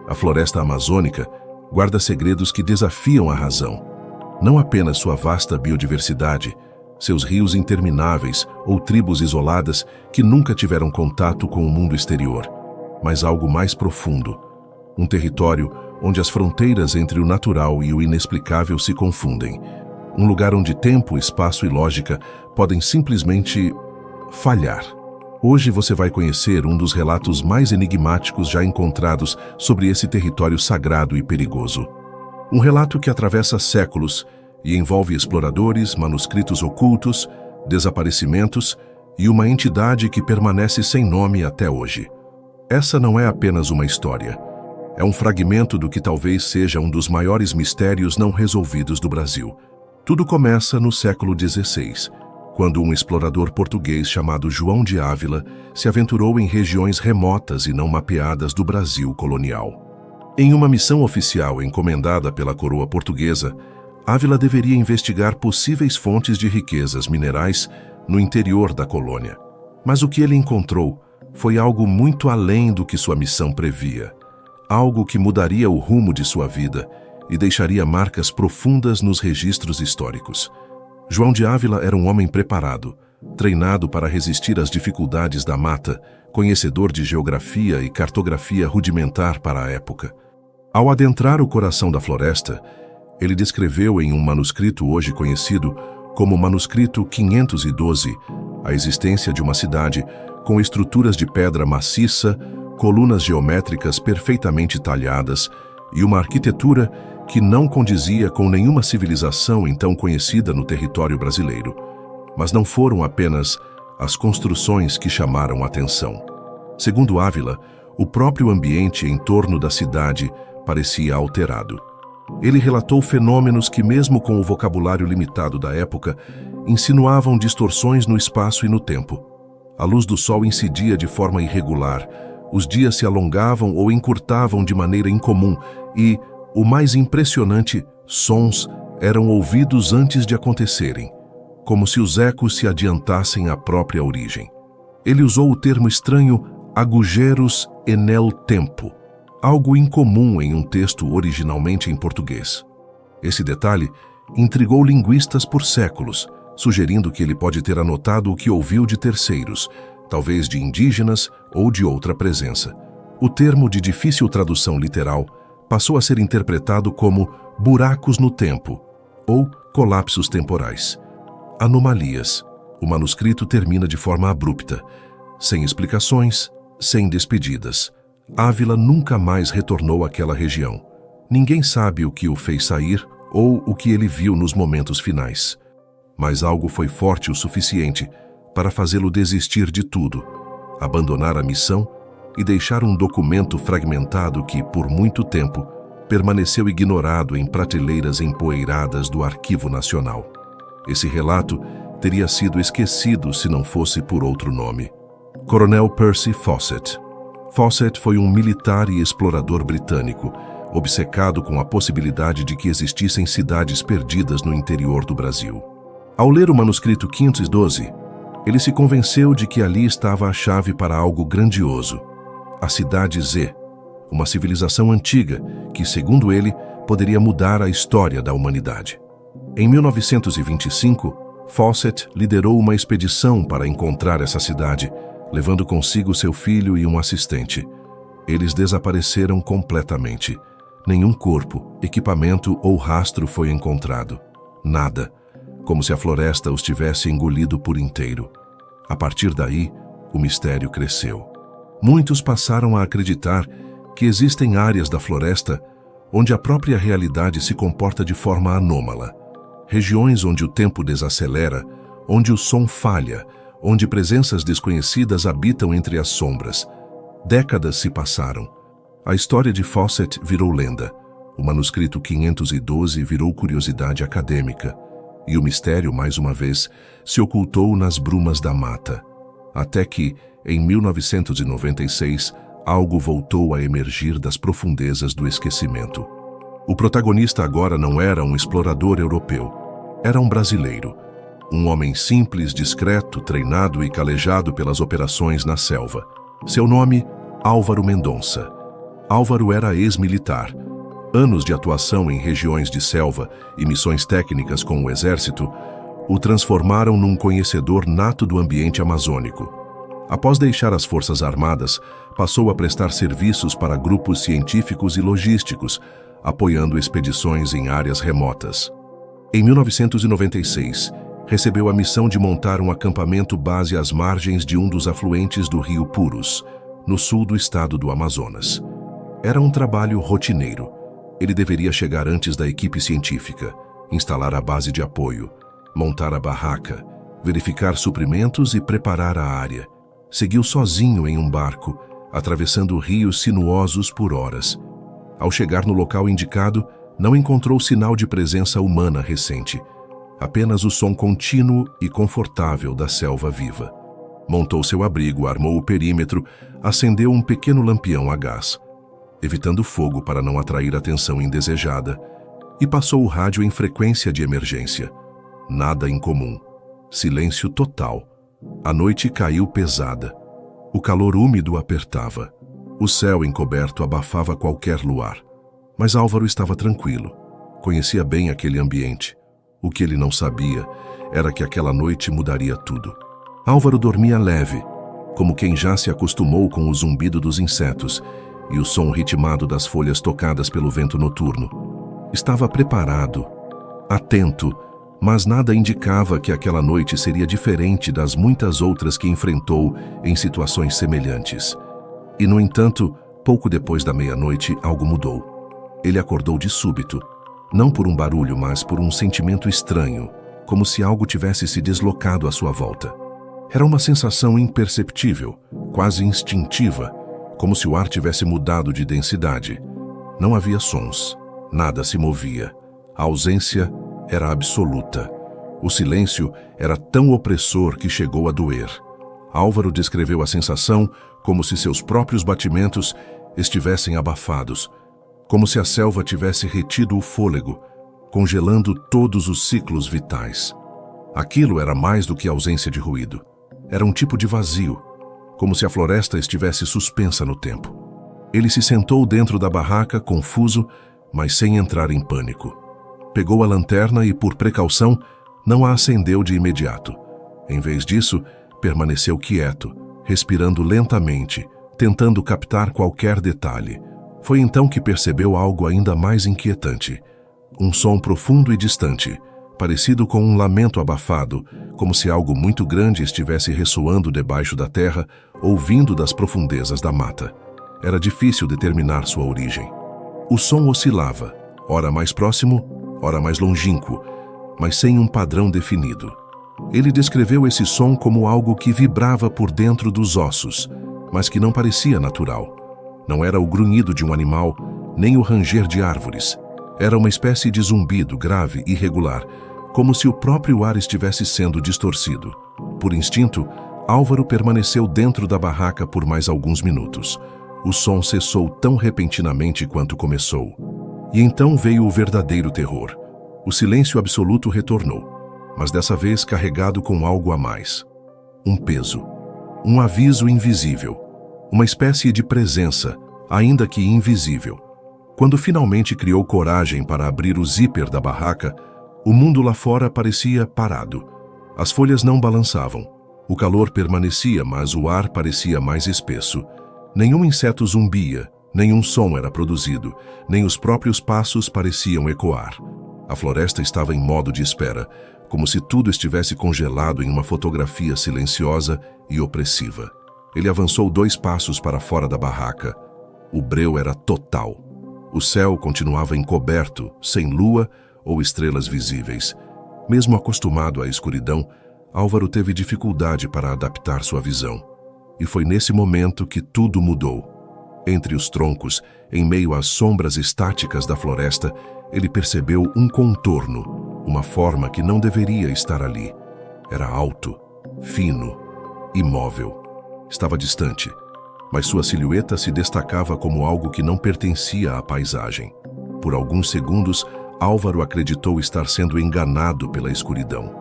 A floresta amazônica guarda segredos que desafiam a razão. Não apenas sua vasta biodiversidade, seus rios intermináveis ou tribos isoladas que nunca tiveram contato com o mundo exterior, mas algo mais profundo. Um território onde as fronteiras entre o natural e o inexplicável se confundem. Um lugar onde tempo, espaço e lógica podem simplesmente falhar. Hoje você vai conhecer um dos relatos mais enigmáticos já encontrados sobre esse território sagrado e perigoso. Um relato que atravessa séculos e envolve exploradores, manuscritos ocultos, desaparecimentos e uma entidade que permanece sem nome até hoje. Essa não é apenas uma história. É um fragmento do que talvez seja um dos maiores mistérios não resolvidos do Brasil. Tudo começa no século XVI, quando um explorador português chamado João de Ávila se aventurou em regiões remotas e não mapeadas do Brasil colonial. Em uma missão oficial encomendada pela coroa portuguesa, Ávila deveria investigar possíveis fontes de riquezas minerais no interior da colônia. Mas o que ele encontrou foi algo muito além do que sua missão previa. Algo que mudaria o rumo de sua vida e deixaria marcas profundas nos registros históricos. João de Ávila era um homem preparado, treinado para resistir às dificuldades da mata, conhecedor de geografia e cartografia rudimentar para a época. Ao adentrar o coração da floresta, ele descreveu em um manuscrito hoje conhecido como Manuscrito 512 a existência de uma cidade com estruturas de pedra maciça, colunas geométricas perfeitamente talhadas e uma arquitetura que não condizia com nenhuma civilização então conhecida no território brasileiro. Mas não foram apenas as construções que chamaram a atenção. Segundo Ávila, o próprio ambiente em torno da cidade parecia alterado. Ele relatou fenômenos que, mesmo com o vocabulário limitado da época, insinuavam distorções no espaço e no tempo. A luz do sol incidia de forma irregular, os dias se alongavam ou encurtavam de maneira incomum e, o mais impressionante, sons eram ouvidos antes de acontecerem, como se os ecos se adiantassem à própria origem. Ele usou o termo estranho agujeros enel tempo, algo incomum em um texto originalmente em português. Esse detalhe intrigou linguistas por séculos, sugerindo que ele pode ter anotado o que ouviu de terceiros, talvez de indígenas ou de outra presença. O termo, de difícil tradução literal, passou a ser interpretado como buracos no tempo ou colapsos temporais. Anomalias. O manuscrito termina de forma abrupta, sem explicações, sem despedidas. Ávila nunca mais retornou àquela região. Ninguém sabe o que o fez sair ou o que ele viu nos momentos finais. Mas algo foi forte o suficiente para fazê-lo desistir de tudo, abandonar a missão e deixar um documento fragmentado que, por muito tempo, permaneceu ignorado em prateleiras empoeiradas do Arquivo Nacional. Esse relato teria sido esquecido se não fosse por outro nome. Coronel Percy Fawcett. Fawcett foi um militar e explorador britânico, obcecado com a possibilidade de que existissem cidades perdidas no interior do Brasil. Ao ler o manuscrito 512, ele se convenceu de que ali estava a chave para algo grandioso. A Cidade Z, uma civilização antiga que, segundo ele, poderia mudar a história da humanidade. Em 1925, Fawcett liderou uma expedição para encontrar essa cidade, levando consigo seu filho e um assistente. Eles desapareceram completamente. Nenhum corpo, equipamento ou rastro foi encontrado. Nada, como se a floresta os tivesse engolido por inteiro. A partir daí, o mistério cresceu. Muitos passaram a acreditar que existem áreas da floresta onde a própria realidade se comporta de forma anômala. Regiões onde o tempo desacelera, onde o som falha, onde presenças desconhecidas habitam entre as sombras. Décadas se passaram. A história de Fawcett virou lenda. O manuscrito 512 virou curiosidade acadêmica. E o mistério, mais uma vez, se ocultou nas brumas da mata. Até que, em 1996, algo voltou a emergir das profundezas do esquecimento. O protagonista agora não era um explorador europeu. Era um brasileiro. Um homem simples, discreto, treinado e calejado pelas operações na selva. Seu nome, Álvaro Mendonça. Álvaro era ex-militar. Anos de atuação em regiões de selva e missões técnicas com o exército o transformaram num conhecedor nato do ambiente amazônico. Após deixar as Forças Armadas, passou a prestar serviços para grupos científicos e logísticos, apoiando expedições em áreas remotas. Em 1996, recebeu a missão de montar um acampamento base às margens de um dos afluentes do rio Purus, no sul do estado do Amazonas. Era um trabalho rotineiro. Ele deveria chegar antes da equipe científica, instalar a base de apoio, montar a barraca, verificar suprimentos e preparar a área. Seguiu sozinho em um barco, atravessando rios sinuosos por horas. Ao chegar no local indicado, não encontrou sinal de presença humana recente, apenas o som contínuo e confortável da selva viva. Montou seu abrigo, armou o perímetro, acendeu um pequeno lampião a gás, evitando fogo para não atrair atenção indesejada, e passou o rádio em frequência de emergência. Nada incomum. Silêncio total. A noite caiu pesada. O calor úmido apertava. O céu encoberto abafava qualquer luar. Mas Álvaro estava tranquilo. Conhecia bem aquele ambiente. O que ele não sabia era que aquela noite mudaria tudo. Álvaro dormia leve, como quem já se acostumou com o zumbido dos insetos e o som ritmado das folhas tocadas pelo vento noturno. Estava preparado, atento, mas nada indicava que aquela noite seria diferente das muitas outras que enfrentou em situações semelhantes. E, no entanto, pouco depois da meia-noite, algo mudou. Ele acordou de súbito, não por um barulho, mas por um sentimento estranho, como se algo tivesse se deslocado à sua volta. Era uma sensação imperceptível, quase instintiva, como se o ar tivesse mudado de densidade. Não havia sons, nada se movia. A ausência era absoluta. O silêncio era tão opressor que chegou a doer. Álvaro descreveu a sensação como se seus próprios batimentos estivessem abafados, como se a selva tivesse retido o fôlego, congelando todos os ciclos vitais. Aquilo era mais do que ausência de ruído. Era um tipo de vazio, como se a floresta estivesse suspensa no tempo. Ele se sentou dentro da barraca, confuso, mas sem entrar em pânico. Pegou a lanterna e, por precaução, não a acendeu de imediato. Em vez disso, permaneceu quieto, respirando lentamente, tentando captar qualquer detalhe. Foi então que percebeu algo ainda mais inquietante. Um som profundo e distante, parecido com um lamento abafado, como se algo muito grande estivesse ressoando debaixo da terra ou vindo das profundezas da mata. Era difícil determinar sua origem. O som oscilava, ora mais próximo, ora mais longínquo, mas sem um padrão definido. Ele descreveu esse som como algo que vibrava por dentro dos ossos, mas que não parecia natural. Não era o grunhido de um animal, nem o ranger de árvores. Era uma espécie de zumbido grave e irregular, como se o próprio ar estivesse sendo distorcido. Por instinto, Álvaro permaneceu dentro da barraca por mais alguns minutos. O som cessou tão repentinamente quanto começou. E então veio o verdadeiro terror. O silêncio absoluto retornou, mas dessa vez carregado com algo a mais. Um peso. Um aviso invisível. Uma espécie de presença, ainda que invisível. Quando finalmente criou coragem para abrir o zíper da barraca, o mundo lá fora parecia parado. As folhas não balançavam. O calor permanecia, mas o ar parecia mais espesso. Nenhum inseto zumbia, nenhum som era produzido, nem os próprios passos pareciam ecoar. A floresta estava em modo de espera, como se tudo estivesse congelado em uma fotografia silenciosa e opressiva. Ele avançou 2 passos para fora da barraca. O breu era total. O céu continuava encoberto, sem lua ou estrelas visíveis. Mesmo acostumado à escuridão, Álvaro teve dificuldade para adaptar sua visão. E foi nesse momento que tudo mudou. Entre os troncos, em meio às sombras estáticas da floresta, ele percebeu um contorno, uma forma que não deveria estar ali. Era alto, fino, imóvel. Estava distante, mas sua silhueta se destacava como algo que não pertencia à paisagem. Por alguns segundos, Álvaro acreditou estar sendo enganado pela escuridão.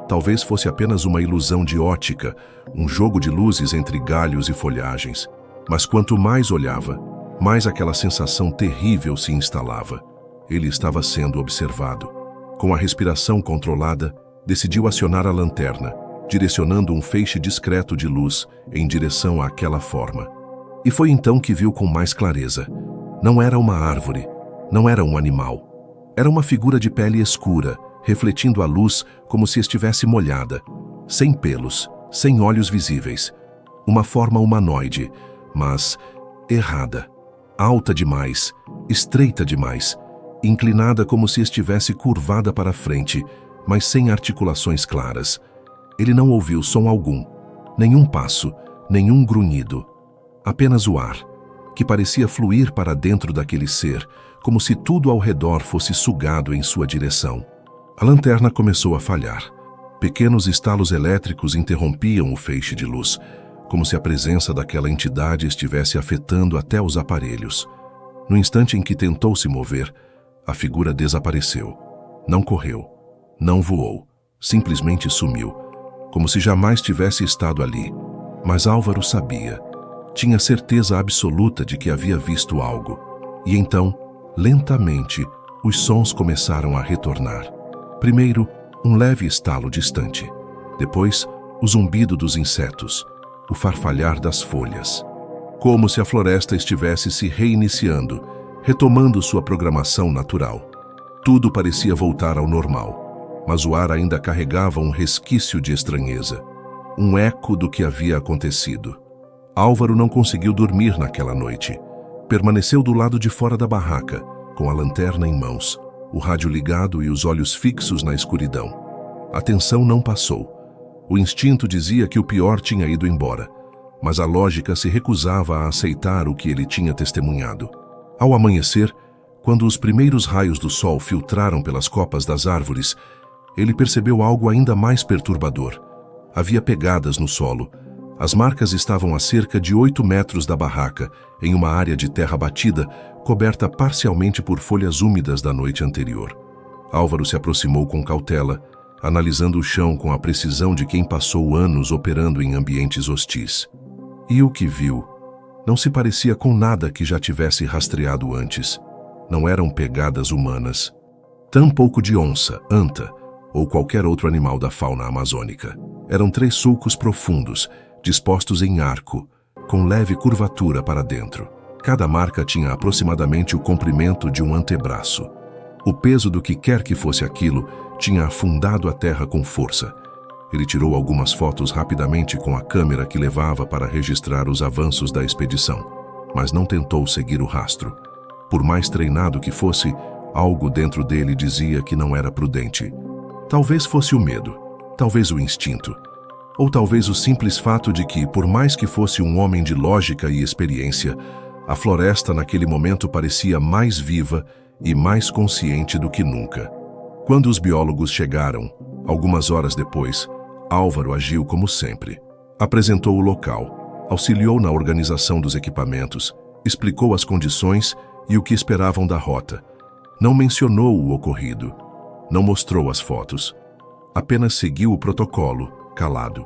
Talvez fosse apenas uma ilusão de ótica, um jogo de luzes entre galhos e folhagens. Mas quanto mais olhava, mais aquela sensação terrível se instalava. Ele estava sendo observado. Com a respiração controlada, decidiu acionar a lanterna, direcionando um feixe discreto de luz em direção àquela forma. E foi então que viu com mais clareza. Não era uma árvore, não era um animal. Era uma figura de pele escura, refletindo a luz como se estivesse molhada, sem pelos, sem olhos visíveis. Uma forma humanoide, mas errada. Alta demais, estreita demais, inclinada como se estivesse curvada para frente, mas sem articulações claras. Ele não ouviu som algum, nenhum passo, nenhum grunhido. Apenas o ar, que parecia fluir para dentro daquele ser, como se tudo ao redor fosse sugado em sua direção. A lanterna começou a falhar. Pequenos estalos elétricos interrompiam o feixe de luz, como se a presença daquela entidade estivesse afetando até os aparelhos. No instante em que tentou se mover, a figura desapareceu. Não correu, não voou, simplesmente sumiu, como se jamais tivesse estado ali. Mas Álvaro sabia, tinha certeza absoluta de que havia visto algo. E então, lentamente, os sons começaram a retornar. Primeiro, um leve estalo distante. Depois, o zumbido dos insetos, o farfalhar das folhas. Como se a floresta estivesse se reiniciando, retomando sua programação natural. Tudo parecia voltar ao normal, mas o ar ainda carregava um resquício de estranheza, um eco do que havia acontecido. Álvaro não conseguiu dormir naquela noite. Permaneceu do lado de fora da barraca, com a lanterna em mãos, o rádio ligado e os olhos fixos na escuridão. A tensão não passou. O instinto dizia que o pior tinha ido embora, mas a lógica se recusava a aceitar o que ele tinha testemunhado. Ao amanhecer, quando os primeiros raios do sol filtraram pelas copas das árvores, ele percebeu algo ainda mais perturbador. Havia pegadas no solo. As marcas estavam a cerca de 8 metros da barraca, em uma área de terra batida, coberta parcialmente por folhas úmidas da noite anterior. Álvaro se aproximou com cautela, analisando o chão com a precisão de quem passou anos operando em ambientes hostis. E o que viu não se parecia com nada que já tivesse rastreado antes. Não eram pegadas humanas. Tampouco de onça, anta ou qualquer outro animal da fauna amazônica. Eram 3 sulcos profundos, dispostos em arco, com leve curvatura para dentro. Cada marca tinha aproximadamente o comprimento de um antebraço. O peso do que quer que fosse aquilo tinha afundado a terra com força. Ele tirou algumas fotos rapidamente com a câmera que levava para registrar os avanços da expedição, mas não tentou seguir o rastro. Por mais treinado que fosse, algo dentro dele dizia que não era prudente. Talvez fosse o medo, talvez o instinto, ou talvez o simples fato de que, por mais que fosse um homem de lógica e experiência, a floresta naquele momento parecia mais viva e mais consciente do que nunca. Quando os biólogos chegaram, algumas horas depois, Álvaro agiu como sempre. Apresentou o local, auxiliou na organização dos equipamentos, explicou as condições e o que esperavam da rota. Não mencionou o ocorrido, não mostrou as fotos. Apenas seguiu o protocolo, calado.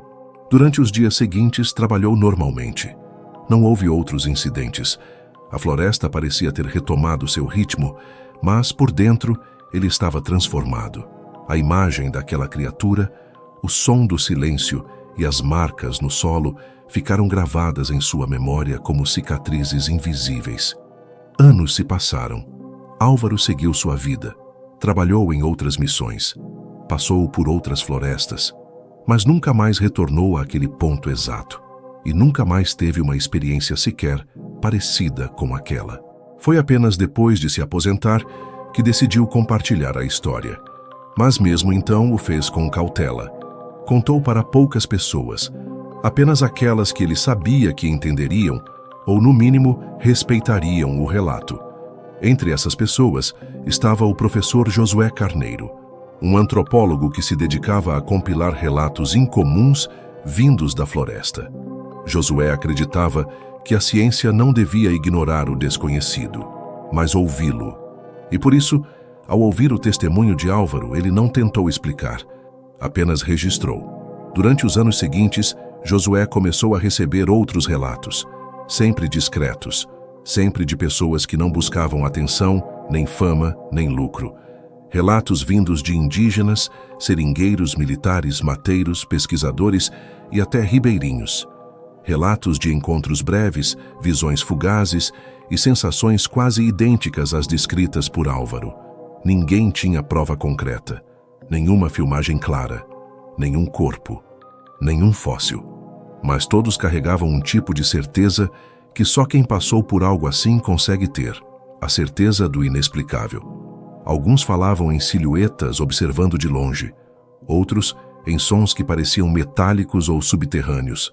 Durante os dias seguintes, trabalhou normalmente. Não houve outros incidentes. A floresta parecia ter retomado seu ritmo, mas por dentro ele estava transformado. A imagem daquela criatura, o som do silêncio e as marcas no solo ficaram gravadas em sua memória como cicatrizes invisíveis. Anos se passaram. Álvaro seguiu sua vida. Trabalhou em outras missões. Passou por outras florestas. Mas nunca mais retornou àquele ponto exato. E nunca mais teve uma experiência sequer parecida com aquela. Foi apenas depois de se aposentar que decidiu compartilhar a história. Mas mesmo então o fez com cautela. Contou para poucas pessoas, apenas aquelas que ele sabia que entenderiam ou, no mínimo, respeitariam o relato. Entre essas pessoas estava o professor Josué Carneiro, um antropólogo que se dedicava a compilar relatos incomuns vindos da floresta. Josué acreditava que a ciência não devia ignorar o desconhecido, mas ouvi-lo. E por isso, ao ouvir o testemunho de Álvaro, ele não tentou explicar, apenas registrou. Durante os anos seguintes, Josué começou a receber outros relatos, sempre discretos, sempre de pessoas que não buscavam atenção, nem fama, nem lucro. Relatos vindos de indígenas, seringueiros, militares, mateiros, pesquisadores e até ribeirinhos. Relatos de encontros breves, visões fugazes e sensações quase idênticas às descritas por Álvaro. Ninguém tinha prova concreta, nenhuma filmagem clara, nenhum corpo, nenhum fóssil. Mas todos carregavam um tipo de certeza que só quem passou por algo assim consegue ter, a certeza do inexplicável. Alguns falavam em silhuetas observando de longe, outros em sons que pareciam metálicos ou subterrâneos.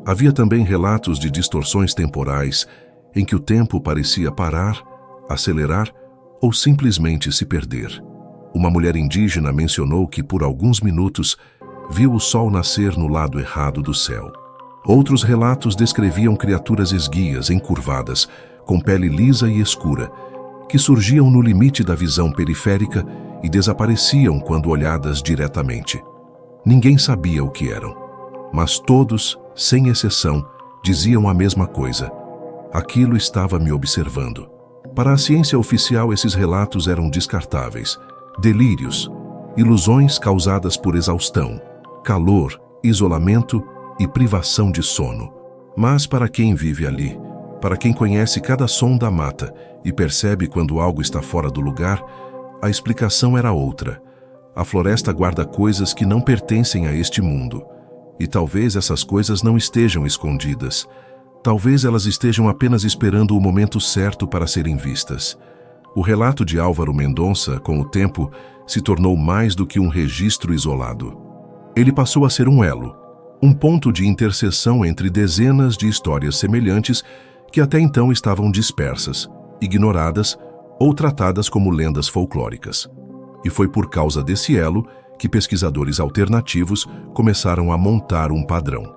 Havia também relatos de distorções temporais, em que o tempo parecia parar, acelerar ou simplesmente se perder. Uma mulher indígena mencionou que por alguns minutos viu o sol nascer no lado errado do céu. Outros relatos descreviam criaturas esguias, encurvadas, com pele lisa e escura, que surgiam no limite da visão periférica e desapareciam quando olhadas diretamente. Ninguém sabia o que eram, mas todos, sem exceção, diziam a mesma coisa. Aquilo estava me observando. Para a ciência oficial, esses relatos eram descartáveis, delírios, ilusões causadas por exaustão, calor, isolamento e privação de sono. Mas para quem vive ali, para quem conhece cada som da mata e percebe quando algo está fora do lugar, a explicação era outra. A floresta guarda coisas que não pertencem a este mundo. E talvez essas coisas não estejam escondidas. Talvez elas estejam apenas esperando o momento certo para serem vistas. O relato de Álvaro Mendonça, com o tempo, se tornou mais do que um registro isolado. Ele passou a ser um elo, um ponto de interseção entre dezenas de histórias semelhantes que até então estavam dispersas, ignoradas ou tratadas como lendas folclóricas. E foi por causa desse elo que pesquisadores alternativos começaram a montar um padrão.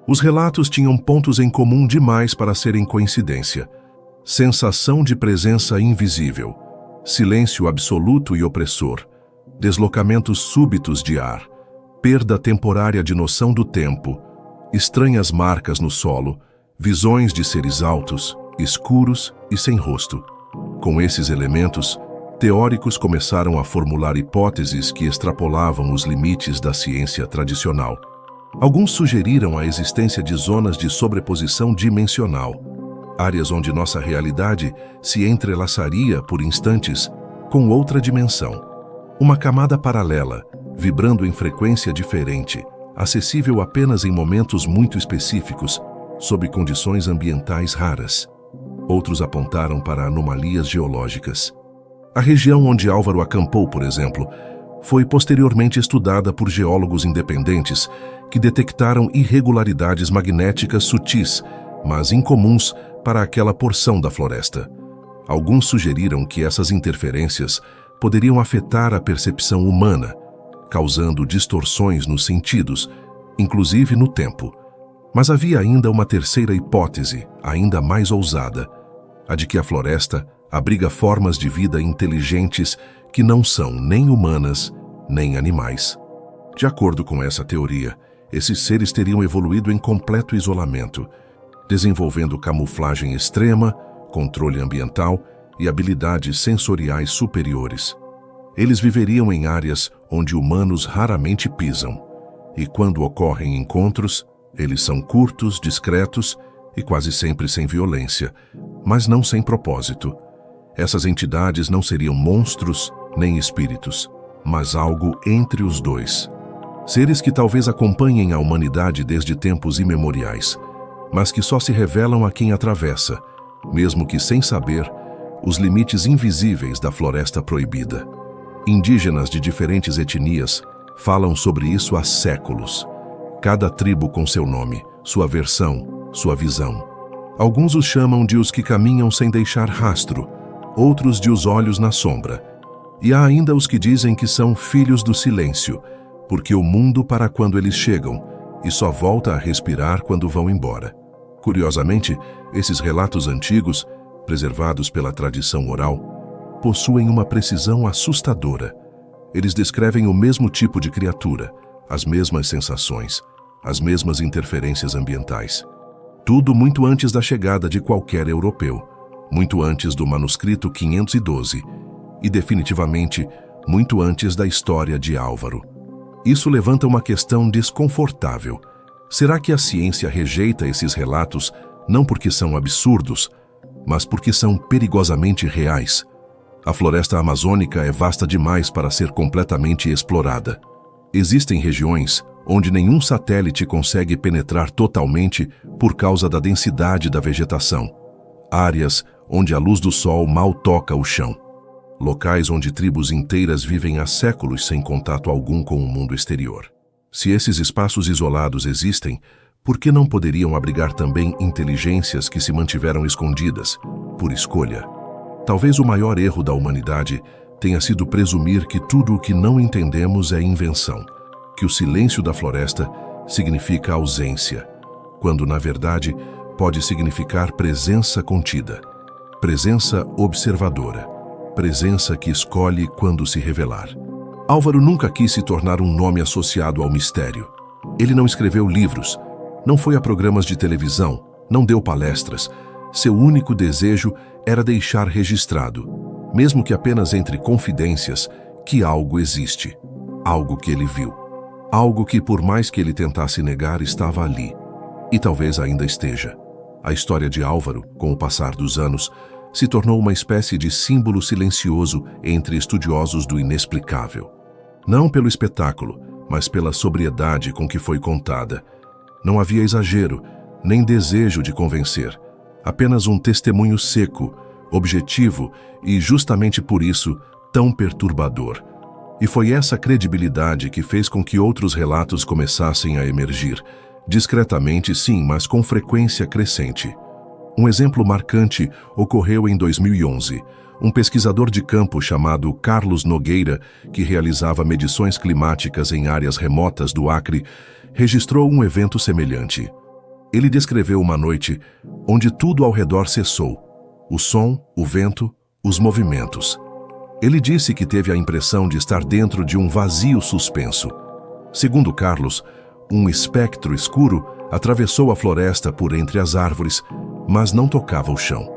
Os relatos tinham pontos em comum demais para serem coincidência. Sensação de presença invisível, silêncio absoluto e opressor, deslocamentos súbitos de ar, perda temporária de noção do tempo, estranhas marcas no solo, visões de seres altos, escuros e sem rosto. Com esses elementos, teóricos começaram a formular hipóteses que extrapolavam os limites da ciência tradicional. Alguns sugeriram a existência de zonas de sobreposição dimensional, áreas onde nossa realidade se entrelaçaria por instantes com outra dimensão. Uma camada paralela, vibrando em frequência diferente, acessível apenas em momentos muito específicos, sob condições ambientais raras. Outros apontaram para anomalias geológicas. A região onde Álvaro acampou, por exemplo, foi posteriormente estudada por geólogos independentes que detectaram irregularidades magnéticas sutis, mas incomuns para aquela porção da floresta. Alguns sugeriram que essas interferências poderiam afetar a percepção humana, causando distorções nos sentidos, inclusive no tempo. Mas havia ainda uma terceira hipótese, ainda mais ousada, a de que a floresta abriga formas de vida inteligentes que não são nem humanas, nem animais. De acordo com essa teoria, esses seres teriam evoluído em completo isolamento, desenvolvendo camuflagem extrema, controle ambiental e habilidades sensoriais superiores. Eles viveriam em áreas onde humanos raramente pisam, e quando ocorrem encontros, eles são curtos, discretos e quase sempre sem violência, mas não sem propósito. Essas entidades não seriam monstros nem espíritos, mas algo entre os dois. Seres que talvez acompanhem a humanidade desde tempos imemoriais, mas que só se revelam a quem atravessa, mesmo que sem saber, os limites invisíveis da floresta proibida. Indígenas de diferentes etnias falam sobre isso há séculos. Cada tribo com seu nome, sua versão, sua visão. Alguns os chamam de os que caminham sem deixar rastro, outros de os olhos na sombra. E há ainda os que dizem que são filhos do silêncio, porque o mundo para quando eles chegam e só volta a respirar quando vão embora. Curiosamente, esses relatos antigos, preservados pela tradição oral, possuem uma precisão assustadora. Eles descrevem o mesmo tipo de criatura, as mesmas sensações, as mesmas interferências ambientais. Tudo muito antes da chegada de qualquer europeu. muito antes do manuscrito 512 e, definitivamente, muito antes da história de Álvaro. Isso levanta uma questão desconfortável. Será que a ciência rejeita esses relatos não porque são absurdos, mas porque são perigosamente reais? A floresta amazônica é vasta demais para ser completamente explorada. Existem regiões onde nenhum satélite consegue penetrar totalmente por causa da densidade da vegetação. Áreas onde a luz do sol mal toca o chão. Locais onde tribos inteiras vivem há séculos sem contato algum com o mundo exterior. Se esses espaços isolados existem, por que não poderiam abrigar também inteligências que se mantiveram escondidas, por escolha? Talvez o maior erro da humanidade tenha sido presumir que tudo o que não entendemos é invenção, que o silêncio da floresta significa ausência, quando, na verdade, pode significar presença contida, presença observadora, presença que escolhe quando se revelar. Álvaro nunca quis se tornar um nome associado ao mistério. Ele não escreveu livros, não foi a programas de televisão, não deu palestras. Seu único desejo era deixar registrado, mesmo que apenas entre confidências, que algo existe, algo que ele viu, algo que, por mais que ele tentasse negar, estava ali, e talvez ainda esteja. A história de Álvaro, com o passar dos anos, se tornou uma espécie de símbolo silencioso entre estudiosos do inexplicável. Não pelo espetáculo, mas pela sobriedade com que foi contada. Não havia exagero, nem desejo de convencer. Apenas um testemunho seco, objetivo e, justamente por isso, tão perturbador. E foi essa credibilidade que fez com que outros relatos começassem a emergir. Discretamente, sim, mas com frequência crescente. Um exemplo marcante ocorreu em 2011. Um pesquisador de campo chamado Carlos Nogueira, que realizava medições climáticas em áreas remotas do Acre, registrou um evento semelhante. Ele descreveu uma noite onde tudo ao redor cessou. O som, o vento, os movimentos. Ele disse que teve a impressão de estar dentro de um vazio suspenso. Segundo Carlos, um espectro escuro atravessou a floresta por entre as árvores, mas não tocava o chão.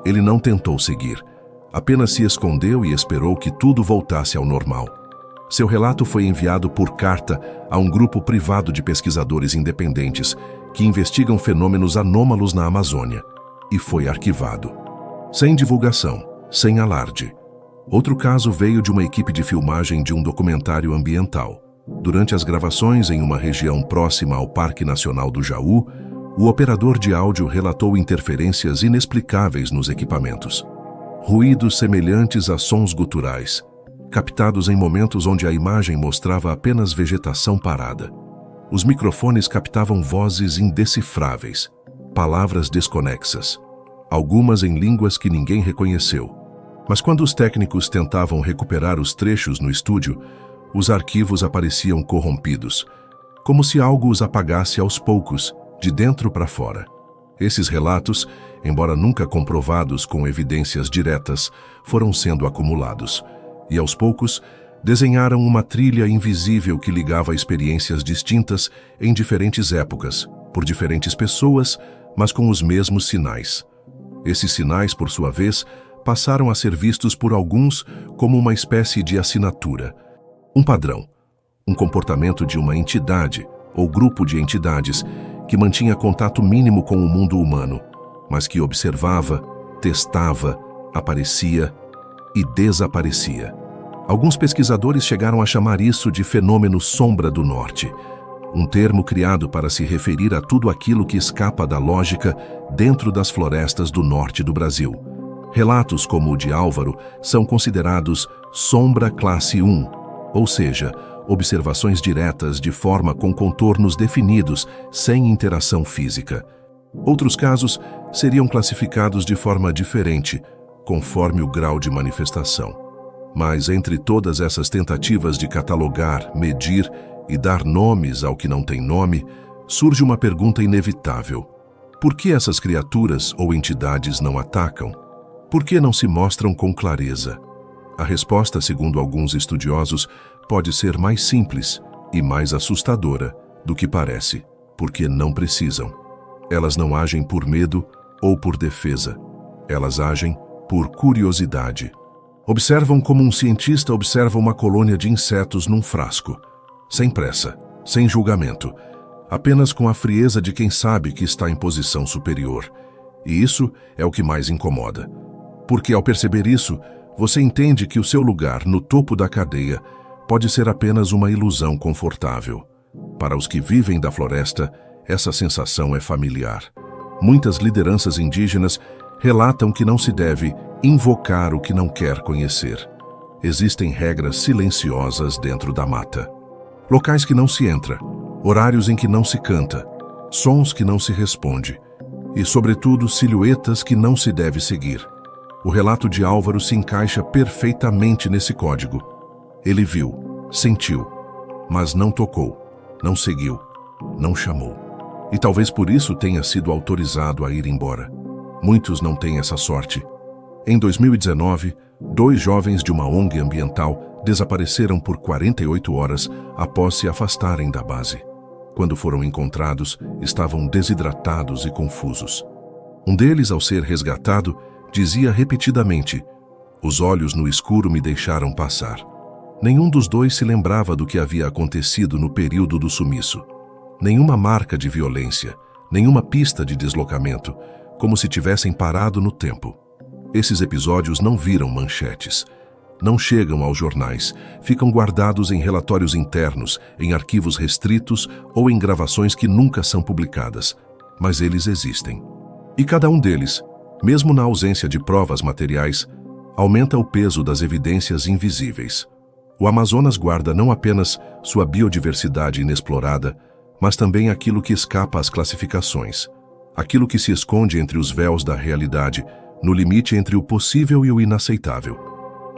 Ele não tentou seguir, apenas se escondeu e esperou que tudo voltasse ao normal. Seu relato foi enviado por carta a um grupo privado de pesquisadores independentes que investigam fenômenos anômalos na Amazônia, e foi arquivado. Sem divulgação, sem alarde. Outro caso veio de uma equipe de filmagem de um documentário ambiental. Durante as gravações em uma região próxima ao Parque Nacional do Jaú, o operador de áudio relatou interferências inexplicáveis nos equipamentos. Ruídos semelhantes a sons guturais, captados em momentos onde a imagem mostrava apenas vegetação parada. Os microfones captavam vozes indecifráveis, palavras desconexas, algumas em línguas que ninguém reconheceu. Mas quando os técnicos tentavam recuperar os trechos no estúdio, os arquivos apareciam corrompidos, como se algo os apagasse aos poucos, de dentro para fora. Esses relatos, embora nunca comprovados com evidências diretas, foram sendo acumulados, e aos poucos desenharam uma trilha invisível que ligava experiências distintas em diferentes épocas, por diferentes pessoas, mas com os mesmos sinais. Esses sinais, por sua vez, passaram a ser vistos por alguns como uma espécie de assinatura, um padrão, um comportamento de uma entidade ou grupo de entidades que mantinha contato mínimo com o mundo humano, mas que observava, testava, aparecia e desaparecia. Alguns pesquisadores chegaram a chamar isso de fenômeno sombra do norte, um termo criado para se referir a tudo aquilo que escapa da lógica dentro das florestas do norte do Brasil. Relatos como o de Álvaro são considerados sombra classe 1, ou seja, observações diretas de forma com contornos definidos, sem interação física. Outros casos seriam classificados de forma diferente, conforme o grau de manifestação. Mas entre todas essas tentativas de catalogar, medir e dar nomes ao que não tem nome, surge uma pergunta inevitável. Por que essas criaturas ou entidades não atacam? Por que não se mostram com clareza? A resposta, segundo alguns estudiosos, pode ser mais simples e mais assustadora do que parece, porque não precisam. Elas não agem por medo ou por defesa. Elas agem por curiosidade. Observam como um cientista observa uma colônia de insetos num frasco, sem pressa, sem julgamento, apenas com a frieza de quem sabe que está em posição superior. E isso é o que mais incomoda. Porque ao perceber isso, você entende que o seu lugar no topo da cadeia pode ser apenas uma ilusão confortável. Para os que vivem da floresta, essa sensação é familiar. Muitas lideranças indígenas relatam que não se deve invocar o que não quer conhecer. Existem regras silenciosas dentro da mata. Locais que não se entra, horários em que não se canta, sons que não se responde e, sobretudo, silhuetas que não se deve seguir. O relato de Álvaro se encaixa perfeitamente nesse código. Ele viu, sentiu, mas não tocou, não seguiu, não chamou. E talvez por isso tenha sido autorizado a ir embora. Muitos não têm essa sorte. Em 2019, 2 jovens de uma ONG ambiental desapareceram por 48 horas após se afastarem da base. Quando foram encontrados, estavam desidratados e confusos. Um deles, ao ser resgatado, dizia repetidamente: "Os olhos no escuro me deixaram passar." Nenhum dos dois se lembrava do que havia acontecido no período do sumiço. Nenhuma marca de violência, nenhuma pista de deslocamento, como se tivessem parado no tempo. Esses episódios não viram manchetes, não chegam aos jornais, ficam guardados em relatórios internos, em arquivos restritos ou em gravações que nunca são publicadas, mas eles existem. E cada um deles, mesmo na ausência de provas materiais, aumenta o peso das evidências invisíveis. O Amazonas guarda não apenas sua biodiversidade inexplorada, mas também aquilo que escapa às classificações, aquilo que se esconde entre os véus da realidade, no limite entre o possível e o inaceitável.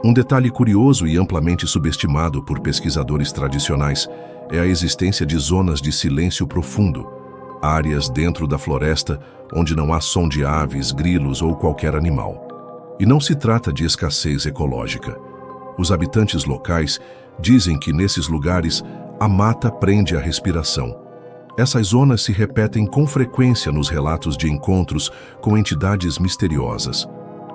Um detalhe curioso e amplamente subestimado por pesquisadores tradicionais é a existência de zonas de silêncio profundo, áreas dentro da floresta onde não há som de aves, grilos ou qualquer animal. E não se trata de escassez ecológica. Os habitantes locais dizem que nesses lugares a mata prende a respiração. Essas zonas se repetem com frequência nos relatos de encontros com entidades misteriosas.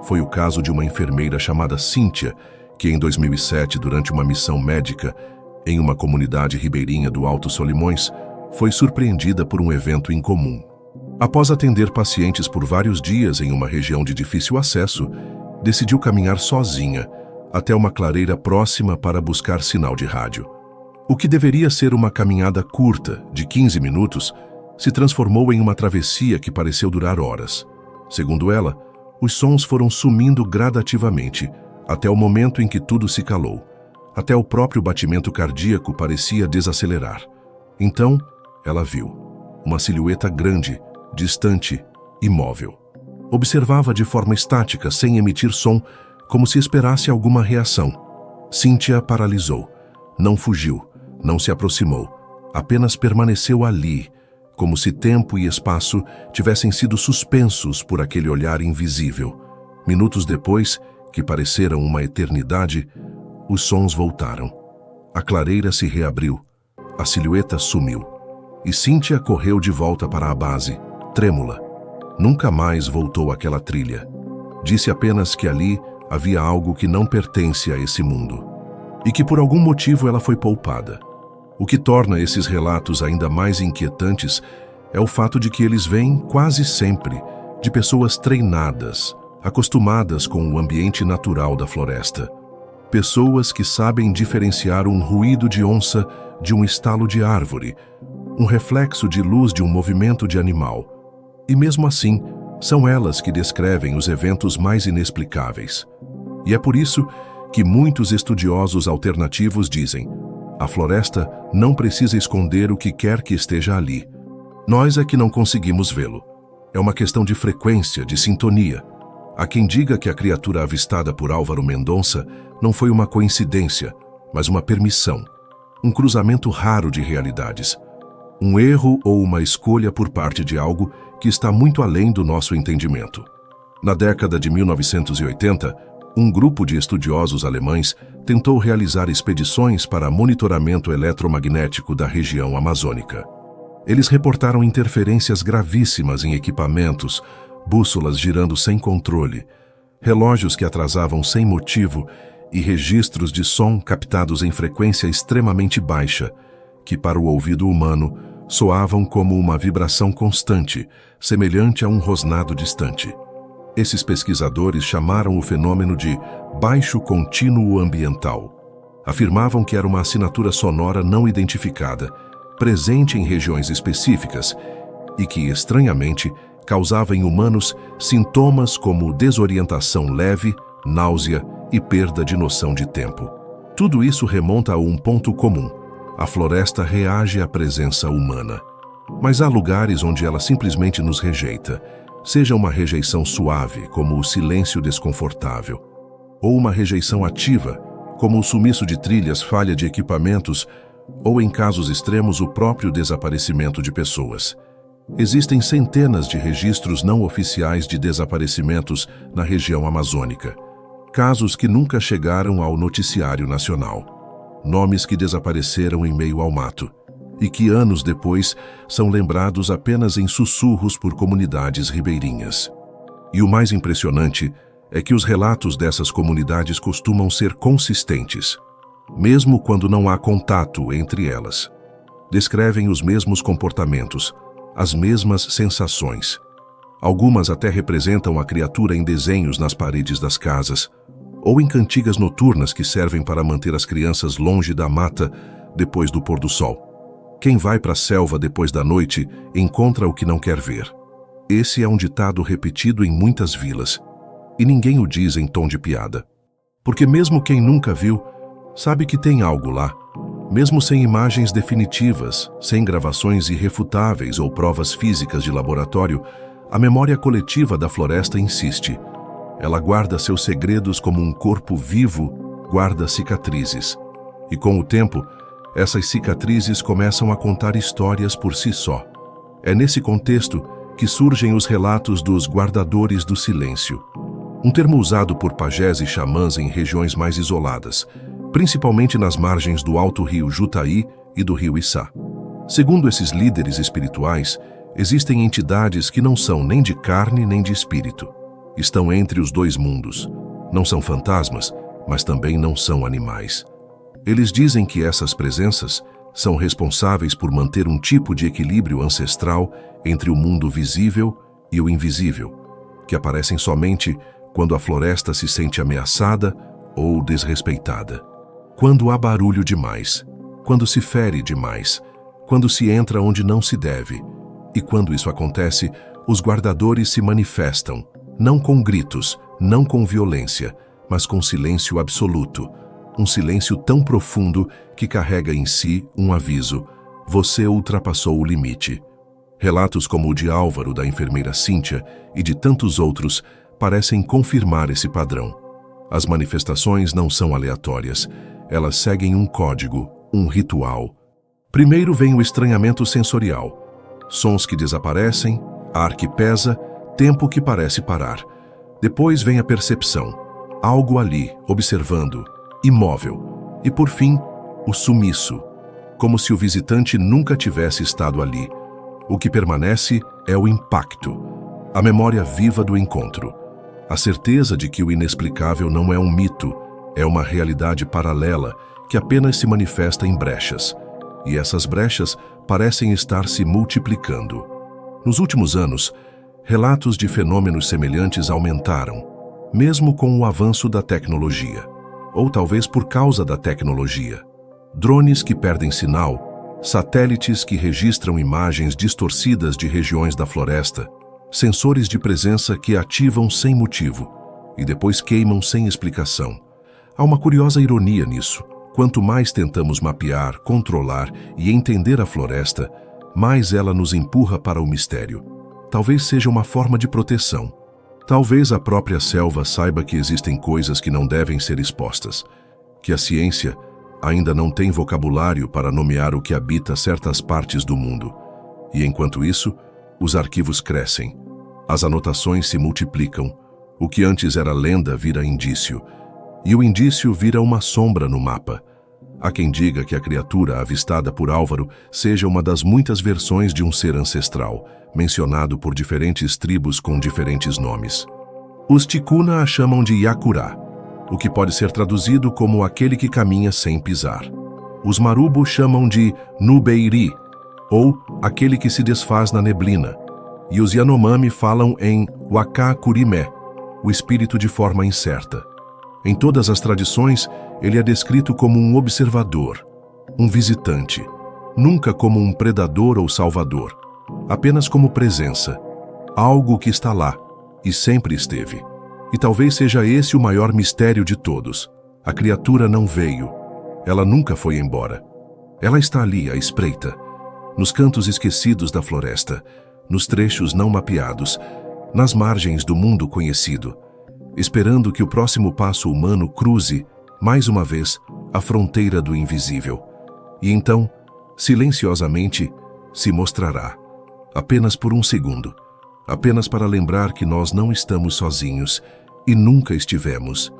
Foi o caso de uma enfermeira chamada Cíntia, que em 2007, durante uma missão médica em uma comunidade ribeirinha do Alto Solimões, foi surpreendida por um evento incomum. Após atender pacientes por vários dias em uma região de difícil acesso, decidiu caminhar sozinha até uma clareira próxima para buscar sinal de rádio. O que deveria ser uma caminhada curta, de 15 minutos, se transformou em uma travessia que pareceu durar horas. Segundo ela, os sons foram sumindo gradativamente, até o momento em que tudo se calou. Até o próprio batimento cardíaco parecia desacelerar. Então, ela viu uma silhueta grande, distante, imóvel. Observava de forma estática, sem emitir som, como se esperasse alguma reação. Cíntia paralisou. Não fugiu, não se aproximou. Apenas permaneceu ali, como se tempo e espaço tivessem sido suspensos por aquele olhar invisível. Minutos depois, que pareceram uma eternidade, os sons voltaram. A clareira se reabriu. A silhueta sumiu. E Cíntia correu de volta para a base, trêmula. Nunca mais voltou àquela trilha. Disse apenas que ali havia algo que não pertence a esse mundo. E que por algum motivo ela foi poupada. O que torna esses relatos ainda mais inquietantes é o fato de que eles vêm, quase sempre, de pessoas treinadas, acostumadas com o ambiente natural da floresta. Pessoas que sabem diferenciar um ruído de onça de um estalo de árvore, um reflexo de luz de um movimento de animal. E mesmo assim, são elas que descrevem os eventos mais inexplicáveis. E é por isso que muitos estudiosos alternativos dizem: a floresta não precisa esconder o que quer que esteja ali. Nós é que não conseguimos vê-lo. É uma questão de frequência, de sintonia. Há quem diga que a criatura avistada por Álvaro Mendonça não foi uma coincidência, mas uma permissão, um cruzamento raro de realidades, um erro ou uma escolha por parte de algo que está muito além do nosso entendimento. Na década de 1980, um grupo de estudiosos alemães tentou realizar expedições para monitoramento eletromagnético da região amazônica. Eles reportaram interferências gravíssimas em equipamentos, bússolas girando sem controle, relógios que atrasavam sem motivo e registros de som captados em frequência extremamente baixa, que para o ouvido humano soavam como uma vibração constante, semelhante a um rosnado distante. Esses pesquisadores chamaram o fenômeno de baixo contínuo ambiental. Afirmavam que era uma assinatura sonora não identificada, presente em regiões específicas e que, estranhamente, causava em humanos sintomas como desorientação leve, náusea e perda de noção de tempo. Tudo isso remonta a um ponto comum: a floresta reage à presença humana. Mas há lugares onde ela simplesmente nos rejeita, seja uma rejeição suave, como o silêncio desconfortável, ou uma rejeição ativa, como o sumiço de trilhas, falha de equipamentos, ou, em casos extremos, o próprio desaparecimento de pessoas. Existem centenas de registros não oficiais de desaparecimentos na região amazônica. Casos que nunca chegaram ao noticiário nacional. Nomes que desapareceram em meio ao mato e que anos depois são lembrados apenas em sussurros por comunidades ribeirinhas. E o mais impressionante é que os relatos dessas comunidades costumam ser consistentes, mesmo quando não há contato entre elas. Descrevem os mesmos comportamentos, as mesmas sensações. Algumas até representam a criatura em desenhos nas paredes das casas, ou em cantigas noturnas que servem para manter as crianças longe da mata depois do pôr do sol. Quem vai para a selva depois da noite encontra o que não quer ver. Esse é um ditado repetido em muitas vilas, e ninguém o diz em tom de piada. Porque mesmo quem nunca viu, sabe que tem algo lá. Mesmo sem imagens definitivas, sem gravações irrefutáveis ou provas físicas de laboratório, a memória coletiva da floresta insiste. Ela guarda seus segredos como um corpo vivo guarda cicatrizes. E com o tempo, essas cicatrizes começam a contar histórias por si só. É nesse contexto que surgem os relatos dos guardadores do silêncio. Um termo usado por pajés e xamãs em regiões mais isoladas, principalmente nas margens do alto rio Jutaí e do rio Içá. Segundo esses líderes espirituais, existem entidades que não são nem de carne nem de espírito. Estão entre os dois mundos. Não são fantasmas, mas também não são animais. Eles dizem que essas presenças são responsáveis por manter um tipo de equilíbrio ancestral entre o mundo visível e o invisível, que aparecem somente quando a floresta se sente ameaçada ou desrespeitada. Quando há barulho demais, quando se fere demais, quando se entra onde não se deve. E quando isso acontece, os guardadores se manifestam, não com gritos, não com violência, mas com silêncio absoluto. Um silêncio tão profundo que carrega em si um aviso: você ultrapassou o limite. Relatos como o de Álvaro, da enfermeira Cíntia, e de tantos outros parecem confirmar esse padrão. As manifestações não são aleatórias. Elas seguem um código, um ritual. Primeiro vem o estranhamento sensorial. Sons que desaparecem, ar que pesa, tempo que parece parar. Depois vem a percepção. Algo ali, observando, imóvel. E por fim, o sumiço. Como se o visitante nunca tivesse estado ali. O que permanece é o impacto. A memória viva do encontro. A certeza de que o inexplicável não é um mito, é uma realidade paralela que apenas se manifesta em brechas. E essas brechas parecem estar se multiplicando. Nos últimos anos, relatos de fenômenos semelhantes aumentaram, mesmo com o avanço da tecnologia. Ou talvez por causa da tecnologia. Drones que perdem sinal, satélites que registram imagens distorcidas de regiões da floresta, sensores de presença que ativam sem motivo e depois queimam sem explicação. Há uma curiosa ironia nisso. Quanto mais tentamos mapear, controlar e entender a floresta, mais ela nos empurra para o mistério. Talvez seja uma forma de proteção. Talvez a própria selva saiba que existem coisas que não devem ser expostas, que a ciência ainda não tem vocabulário para nomear o que habita certas partes do mundo. E enquanto isso, os arquivos crescem, as anotações se multiplicam, o que antes era lenda vira indício, e o indício vira uma sombra no mapa. Há quem diga que a criatura avistada por Álvaro seja uma das muitas versões de um ser ancestral, mencionado por diferentes tribos com diferentes nomes. Os Ticuna a chamam de Yacurá, o que pode ser traduzido como aquele que caminha sem pisar. Os Marubo chamam de Nubeiri, ou aquele que se desfaz na neblina, e os Yanomami falam em Wakakurimé, o espírito de forma incerta. Em todas as tradições, ele é descrito como um observador, um visitante, nunca como um predador ou salvador, apenas como presença, algo que está lá e sempre esteve. E talvez seja esse o maior mistério de todos. A criatura não veio, ela nunca foi embora. Ela está ali à espreita, nos cantos esquecidos da floresta, nos trechos não mapeados, nas margens do mundo conhecido, esperando que o próximo passo humano cruze, mais uma vez, a fronteira do invisível. E então, silenciosamente, se mostrará, apenas por um segundo, apenas para lembrar que nós não estamos sozinhos e nunca estivemos.